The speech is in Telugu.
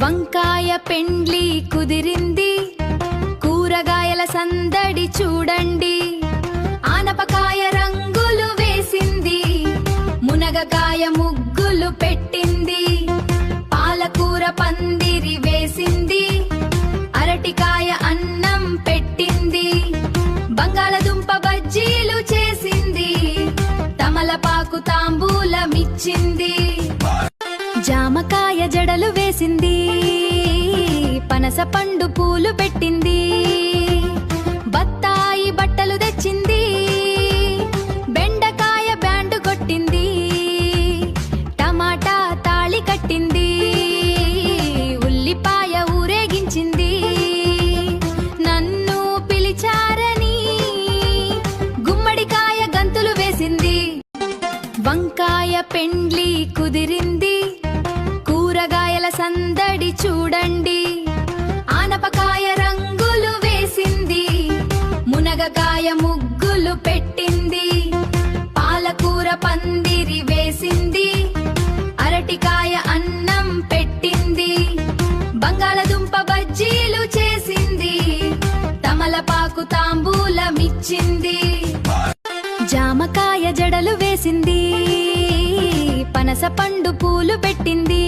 వంకాయ పెండ్లి కుదిరింది, కూరగాయల సందడి చూడండి. ఆనపకాయ రంగులు వేసింది, మునగకాయ ముగ్గులు పెట్టింది. పాలకూర పందిరి వేసింది, అరటికాయ అన్నం పెట్టింది. బంగాళదుంప బజ్జీలు చేసింది, తమలపాకు తాంబూలమిచ్చింది. జామకాయ జడలు వేసింది, పనస పండు పూలు పెట్టింది. బత్తాయి బట్టలు తెచ్చింది, బెండకాయ బ్యాండు కొట్టింది. టమాటా తాళి కట్టింది, ఉల్లిపాయ ఊరేగించింది. నన్ను పిలిచారని గుమ్మడికాయ గంతులు వేసింది. వంకాయ పెండ్లి కుదిరింది, కూరగాయల సందడి చూడండి. ఆనపకాయ రంగులు వేసింది, మునగకాయ ముగ్గులు పెట్టింది. పాలకూర పందిరి వేసింది, అరటికాయ అన్నం పెట్టింది. బంగాళదుంప బజ్జీలు చేసింది, తమలపాకు తాంబూలమిచ్చింది. జామకాయ జడలు వేసింది, పనస పండు పూలు పెట్టింది.